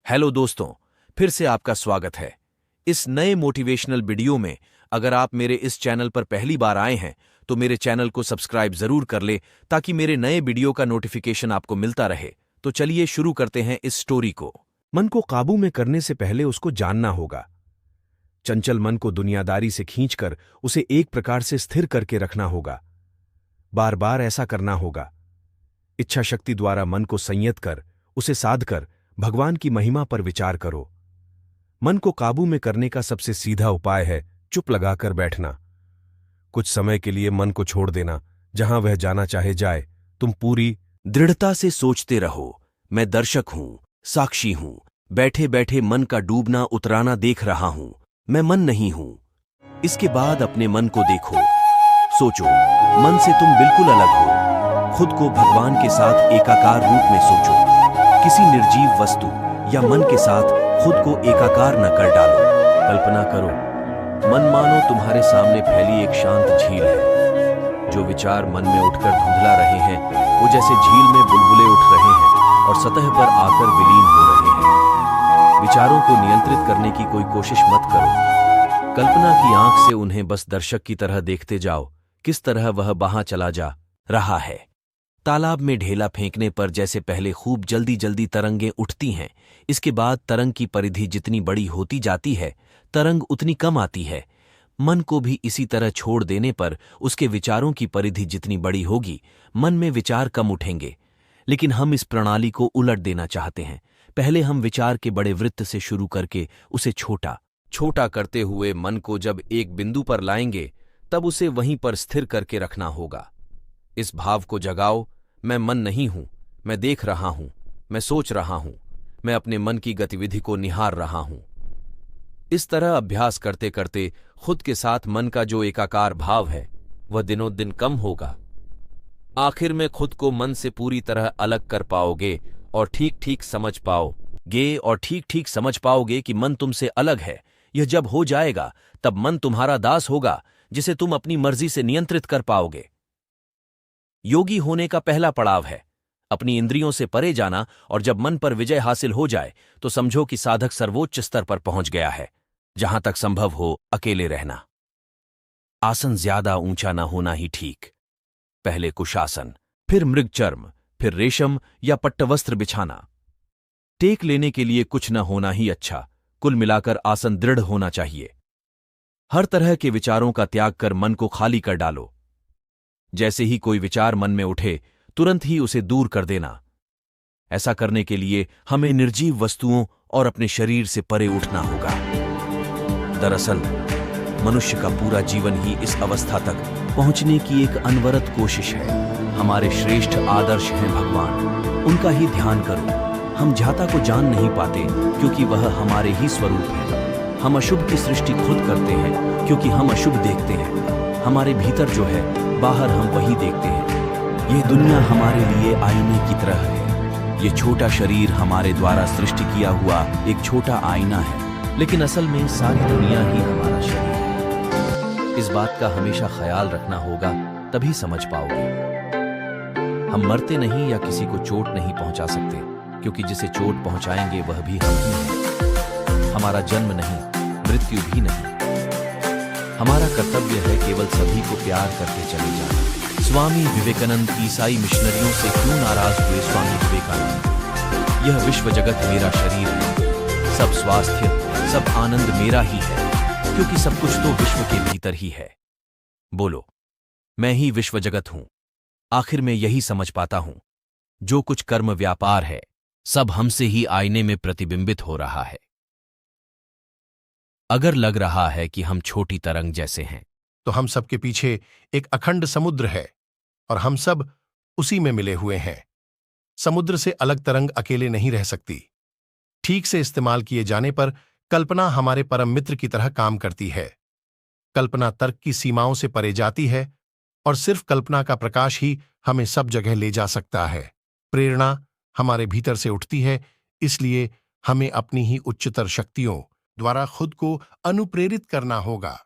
Hello दोस्तों, फिर से आपका स्वागत है इस नए मोटिवेशनल वीडियो में। अगर आप मेरे इस चैनल पर पहली बार आए हैं तो मेरे चैनल को सब्सक्राइब जरूर कर ले ताकि मेरे नए वीडियो का नोटिफिकेशन आपको मिलता रहे। तो चलिए शुरू करते हैं इस स्टोरी को। मन को काबू में करने से पहले उसको जानना होगा। चंचल मन को दुनियादारी से खींचकर उसे एक प्रकार से स्थिर करके रखना होगा। बार बार ऐसा करना होगा। इच्छा शक्ति द्वारा मन को संयत कर उसे साध कर भगवान की महिमा पर विचार करो। मन को काबू में करने का सबसे सीधा उपाय है चुप लगाकर बैठना। कुछ समय के लिए मन को छोड़ देना, जहां वह जाना चाहे जाए। तुम पूरी दृढ़ता से सोचते रहो, मैं दर्शक हूं, साक्षी हूं, बैठे बैठे मन का डूबना उतराना देख रहा हूं, मैं मन नहीं हूं। इसके बाद अपने मन को देखो, सोचो मन से तुम बिल्कुल अलग हो। खुद को भगवान के साथ एकाकार रूप में सोचो। किसी निर्जीव वस्तु या मन के साथ खुद को एकाकार न कर डालो। कल्पना करो, मन मानो तुम्हारे सामने फैली एक शांत झील है। जो विचार मन में उठकर धुंधला रहे हैं वो जैसे झील में बुलबुले उठ रहे हैं और सतह पर आकर विलीन हो रहे हैं। विचारों को नियंत्रित करने की कोई कोशिश मत करो। कल्पना की आंख से उन्हें बस दर्शक की तरह देखते जाओ, किस तरह वह बहां चला जा रहा है। तालाब में ढेला फेंकने पर जैसे पहले खूब जल्दी जल्दी तरंगें उठती हैं, इसके बाद तरंग की परिधि जितनी बड़ी होती जाती है तरंग उतनी कम आती है। मन को भी इसी तरह छोड़ देने पर उसके विचारों की परिधि जितनी बड़ी होगी मन में विचार कम उठेंगे। लेकिन हम इस प्रणाली को उलट देना चाहते हैं। पहले हम विचार के बड़े वृत्त से शुरू करके उसे छोटा छोटा करते हुए मन को जब एक बिंदु पर लाएंगे तब उसे वहीं पर स्थिर करके रखना होगा। इस भाव को जगाओ, मैं मन नहीं हूं, मैं देख रहा हूं, मैं सोच रहा हूं, मैं अपने मन की गतिविधि को निहार रहा हूं। इस तरह अभ्यास करते करते खुद के साथ मन का जो एकाकार भाव है वह दिनों दिन कम होगा। आखिर में खुद को मन से पूरी तरह अलग कर पाओगे और ठीक ठीक समझ पाओगे कि मन तुमसे अलग है। यह जब हो जाएगा तब मन तुम्हारा दास होगा जिसे तुम अपनी मर्जी से नियंत्रित कर पाओगे। योगी होने का पहला पड़ाव है अपनी इंद्रियों से परे जाना, और जब मन पर विजय हासिल हो जाए तो समझो कि साधक सर्वोच्च स्तर पर पहुंच गया है। जहां तक संभव हो अकेले रहना। आसन ज्यादा ऊंचा न होना ही ठीक। पहले कुशासन, फिर मृगचर्म, फिर रेशम या पट्टवस्त्र बिछाना। टेक लेने के लिए कुछ न होना ही अच्छा। कुल मिलाकर आसन दृढ़ होना चाहिए। हर तरह के विचारों का त्याग कर मन को खाली कर डालो। जैसे ही कोई विचार मन में उठे तुरंत ही उसे दूर कर देना। ऐसा करने के लिए हमें निर्जीव वस्तुओं और अपने शरीर से परे उठना होगा। दरअसल मनुष्य का पूरा जीवन ही इस अवस्था तक पहुंचने की एक अनवरत कोशिश है। हमारे श्रेष्ठ आदर्श हैं भगवान, उनका ही ध्यान करो। हम जाता को जान नहीं पाते क्योंकि वह हमारे ही स्वरूप है। हम अशुभ की सृष्टि खुद करते हैं क्योंकि हम अशुभ देखते हैं। हमारे भीतर जो है बाहर हम वही देखते हैं। यह दुनिया हमारे लिए आईने की तरह है। यह छोटा शरीर हमारे द्वारा सृष्टि किया हुआ एक छोटा आईना है, लेकिन असल में सारी दुनिया ही हमारा शरीर है। इस बात का हमेशा ख्याल रखना होगा, तभी समझ पाओगे। हम मरते नहीं या किसी को चोट नहीं पहुंचा सकते, क्योंकि जिसे चोट पहुंचाएंगे वह भी हम ही हैं। हमारा जन्म नहीं, मृत्यु भी नहीं। हमारा कर्तव्य है केवल सभी को प्यार करके चले जाना। स्वामी विवेकानंद ईसाई मिशनरियों से क्यों नाराज हुए? स्वामी विवेकानंद, यह विश्व जगत मेरा शरीर है। सब स्वास्थ्य, सब आनंद मेरा ही है, क्योंकि सब कुछ तो विश्व के भीतर ही है। बोलो, मैं ही विश्व जगत हूं। आखिर में यही समझ पाता हूं, जो कुछ कर्म व्यापार है सब हमसे ही आईने में प्रतिबिंबित हो रहा है। अगर लग रहा है कि हम छोटी तरंग जैसे हैं, तो हम सबके पीछे एक अखंड समुद्र है और हम सब उसी में मिले हुए हैं। समुद्र से अलग तरंग अकेले नहीं रह सकती। ठीक से इस्तेमाल किए जाने पर कल्पना हमारे परम मित्र की तरह काम करती है। कल्पना तर्क की सीमाओं से परे जाती है और सिर्फ कल्पना का प्रकाश ही हमें सब जगह ले जा सकता है। प्रेरणा हमारे भीतर से उठती है, इसलिए हमें अपनी ही उच्चतर शक्तियों द्वारा खुद को अनुप्रेरित करना होगा।